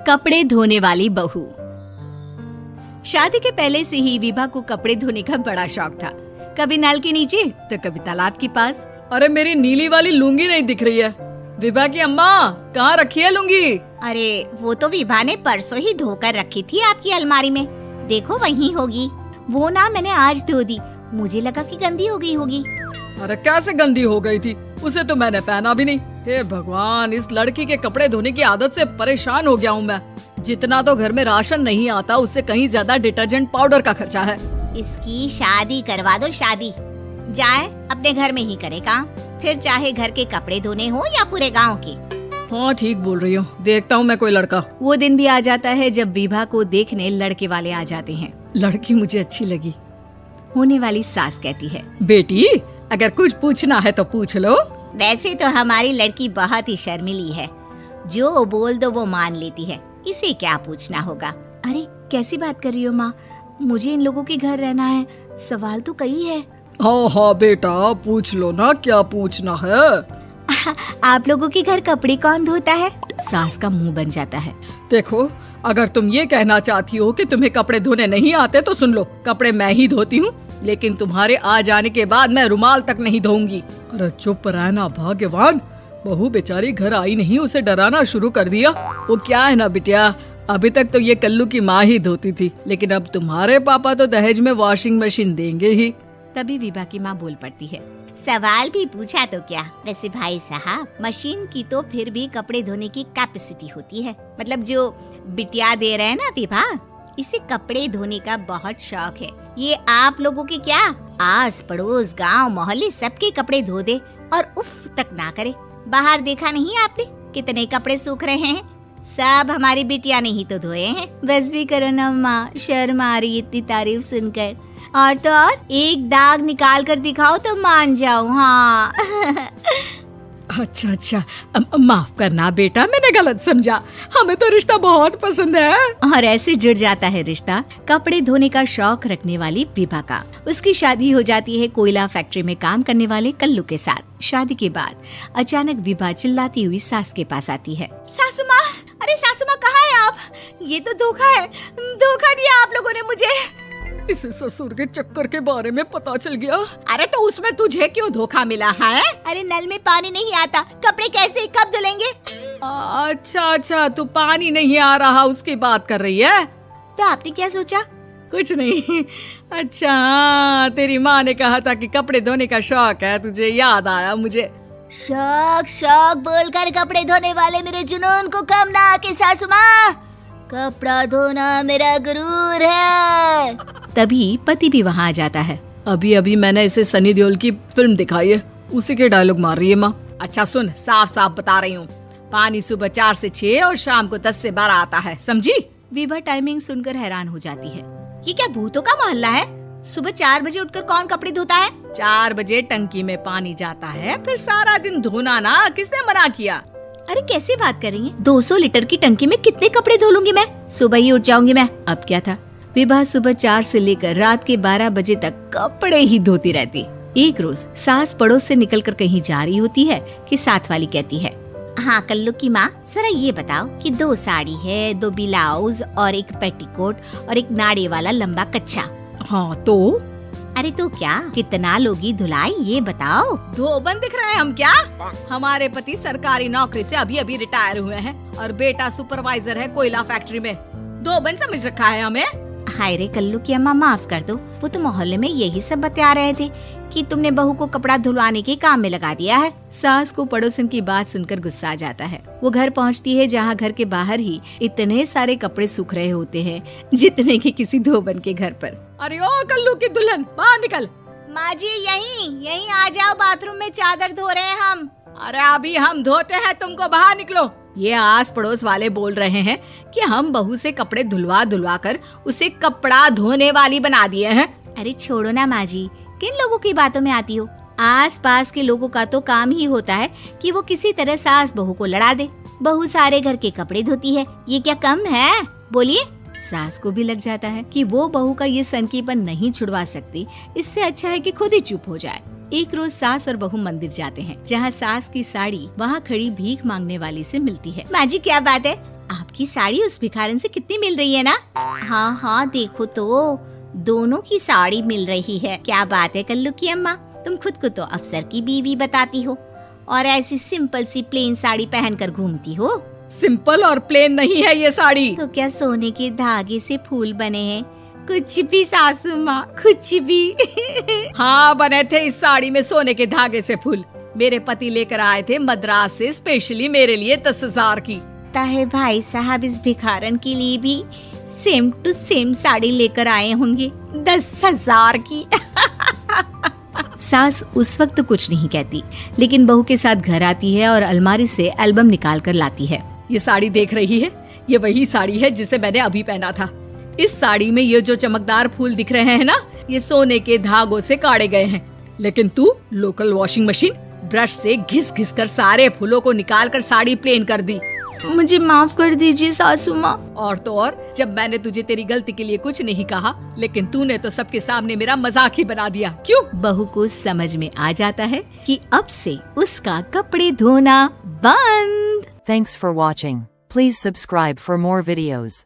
कपड़े धोने वाली बहू। शादी के पहले से ही विभा को कपड़े धोने का बड़ा शौक था। कभी नल के नीचे तो कभी तालाब के पास। अरे मेरी नीली वाली लुंगी नहीं दिख रही है। विभा की अम्मा, कहाँ रखी है लुंगी? अरे वो तो विभा ने परसों ही धोकर रखी थी आपकी अलमारी में। देखो वहीं होगी। वो ना मैंने आज धो दी, मुझे लगा कि गंदी हो गई होगी। अरे कैसे गंदी हो गई थी? उसे तो मैंने पहना भी नहीं। हे भगवान, इस लड़की के कपड़े धोने की आदत से परेशान हो गया हूँ मैं। जितना तो घर में राशन नहीं आता, उससे कहीं ज्यादा डिटर्जेंट पाउडर का खर्चा है। इसकी शादी करवा दो, शादी। जाए अपने घर में ही करे काम, फिर चाहे घर के कपड़े धोने हो या पूरे गांव के। हाँ ठीक बोल रही हो, देखता हूँ मैं कोई लड़का। वो दिन भी आ जाता है जब विभा को देखने लड़के वाले आ जाते हैं। लड़की मुझे अच्छी लगी। होने वाली सास कहती है, बेटी अगर कुछ पूछना है तो पूछ लो। वैसे तो हमारी लड़की बहुत ही शर्मीली है, जो बोल दो वो मान लेती है, इसे क्या पूछना होगा। अरे कैसी बात कर रही हो माँ, मुझे इन लोगों के घर रहना है, सवाल तो कई है। हाँ हाँ बेटा, पूछ लो ना, क्या पूछना है। आप लोगों के घर कपड़े कौन धोता है? सास का मुंह बन जाता है। देखो, अगर तुम ये कहना चाहती हो कि तुम्हें कपड़े धोने नहीं आते तो सुन लो, कपड़े मैं ही धोती हूँ, लेकिन तुम्हारे आ जाने के बाद मैं रुमाल तक नहीं धोऊंगी। अरे चुप रहना भाग्यवान, बहू बेचारी घर आई नहीं, उसे डराना शुरू कर दिया। वो क्या है ना बिटिया, अभी तक तो ये कल्लू की माँ ही धोती थी, लेकिन अब तुम्हारे पापा तो दहेज में वॉशिंग मशीन देंगे ही। तभी विभा की माँ बोल पड़ती है, सवाल भी पूछा तो क्या। वैसे भाई साहब, मशीन की तो फिर भी कपड़े धोने की कैपेसिटी होती है। मतलब जो बिटिया दे रहे हैं ना विभा, इसे कपड़े धोने का बहुत शौक है। ये आप लोगों के क्या, आस पड़ोस गांव मोहल्ले सबके कपड़े धो दे और उफ तक ना करे। बाहर देखा नहीं आपने कितने कपड़े सूख रहे हैं? सब हमारी बिटिया ने ही तो धोए हैं। बस भी करो ना माँ, शर्म आ रही इतनी तारीफ सुनकर। और तो और एक दाग निकाल कर दिखाओ तो मान जाऊँ। हाँ अच्छा अच्छा, माफ करना बेटा, मैंने गलत समझा। हमें तो रिश्ता बहुत पसंद है। और ऐसे जुड़ जाता है रिश्ता कपड़े धोने का शौक रखने वाली विभा का। उसकी शादी हो जाती है कोयला फैक्ट्री में काम करने वाले कल्लू के साथ। शादी के बाद अचानक विभा चिल्लाती हुई सास के पास आती है। सासू माँ, अरे सासू माँ कहाँ है आप? ये तो धोखा है, धोखा दिया आप लोगों ने मुझे। इसे ससुर के चक्कर के बारे में पता चल गया। अरे तो उसमें तुझे क्यों धोखा मिला है? अरे नल में पानी नहीं आता, कपड़े कैसे कब धुलेंगे? अच्छा अच्छा, तू पानी नहीं आ रहा उसकी बात कर रही है। तो आपने क्या सोचा? कुछ नहीं। अच्छा हाँ, तेरी माँ ने कहा था कि कपड़े धोने का शौक है तुझे, याद आया मुझे। शौक शौक बोलकर कपड़े धोने वाले मेरे जुनून को कम ना आके सासू माँ, कपड़ा धोना मेरा गुरूर है। तभी पति भी वहाँ आ जाता है। अभी अभी मैंने इसे सनी देओल की फिल्म दिखाई है, उसी के डायलॉग मार रही है माँ। अच्छा सुन, साफ साफ बता रही हूँ, पानी सुबह 4 से 6 और शाम को 10 से 12 आता है, समझी? विभा टाइमिंग सुनकर हैरान हो जाती है। ये क्या भूतों का मोहल्ला है? सुबह 4 बजे उठकर कौन कपड़े धोता है? 4 बजे टंकी में पानी जाता है, फिर सारा दिन धोना ना, किसने मना किया? अरे कैसी बात कर रही हैं? 200 लीटर की टंकी में कितने कपड़े धो लूंगी मैं? सुबह ही उठ जाऊंगी मैं। अब क्या था, विभा सुबह 4 से लेकर रात के 12 बजे तक कपड़े ही धोती रहती। एक रोज सास पड़ोस से निकलकर कहीं जा रही होती है कि साथ वाली कहती है, हाँ कल्लू की माँ, जरा ये बताओ कि 2 साड़ी है, 2 ब्लाउज और एक पेटीकोट और एक नाड़े वाला लंबा कच्छा। हाँ तो? अरे तो क्या, कितना लोगी धुलाई ये बताओ। धोबन दिख रहे हैं हम क्या? हमारे पति सरकारी नौकरी से अभी अभी रिटायर हुए हैं और बेटा सुपरवाइजर है कोयला फैक्ट्री में। धोबन समझ रखा है हमें। हाय रे कल्लू की अम्मा, माफ कर दो, वो तो मोहल्ले में यही सब बता रहे थे कि तुमने बहू को कपड़ा धुलवाने के काम में लगा दिया है। सास को पड़ोसन की बात सुनकर गुस्सा आ जाता है। वो घर पहुंचती है जहां घर के बाहर ही इतने सारे कपड़े सूख रहे होते हैं जितने कि किसी धोबन के घर पर। अरे ओ कल्लू की दुल्हन, बाहर निकल। माँ जी यहीं आ जाओ, बाथरूम में चादर धो रहे हैं हम। अरे अभी हम धोते हैं, तुमको बाहर निकलो। ये आस पड़ोस वाले बोल रहे हैं कि हम बहू से कपड़े धुलवा कर उसे कपड़ा धोने वाली बना दिए हैं। अरे छोड़ो ना माँ जी, किन लोगों की बातों में आती हो? आस पास के लोगों का तो काम ही होता है कि वो किसी तरह सास बहू को लड़ा दे। बहू सारे घर के कपड़े धोती है, ये क्या कम है? बोलिए। सास को भी लग जाता है कि वो बहू का ये सनकीपन नहीं छुड़वा सकती, इससे अच्छा है कि खुद ही चुप हो जाए। एक रोज सास और बहू मंदिर जाते हैं, जहाँ सास की साड़ी वहाँ खड़ी भीख मांगने वाली से मिलती है। माँ जी क्या बात है, आपकी साड़ी उस भिखारन से कितनी मिल रही है ना? हाँ हाँ देखो तो, दोनों की साड़ी मिल रही है। क्या बात है कल्लू की अम्मा, तुम खुद को तो अफसर की बीवी बताती हो और ऐसी सिंपल सी प्लेन साड़ी पहनकर घूमती हो। सिंपल और प्लेन नहीं है ये साड़ी। तो क्या सोने के धागे से फूल बने हैं? कुछ भी सासू माँ, कुछ भी। हाँ बने थे इस साड़ी में सोने के धागे से फूल। मेरे पति लेकर आए थे मद्रास से स्पेशली मेरे लिए 10,000 की। ताहे भाई साहब इस भिखारन के लिए भी सेम टू सेम साड़ी लेकर आए होंगे 10,000 की। सास उस वक्त तो कुछ नहीं कहती, लेकिन बहू के साथ घर आती है और अलमारी से एल्बम निकाल कर लाती है। ये साड़ी देख रही है, ये वही साड़ी है जिसे मैंने अभी पहना था। इस साड़ी में ये जो चमकदार फूल दिख रहे हैं ना, ये सोने के धागों से काढ़े गए हैं। लेकिन तू लोकल वॉशिंग मशीन ब्रश से घिस घिस कर सारे फूलों को निकाल कर साड़ी प्लेन कर दी। मुझे माफ कर दीजिए सासू माँ। और तो और, जब मैंने तुझे तेरी गलती के लिए कुछ नहीं कहा, लेकिन तूने तो सबके सामने मेरा मजाक ही बना दिया। क्यों? बहू को समझ में आ जाता है कि अब से उसका कपड़े धोना बंद। Thanks for watching. Please subscribe for more videos.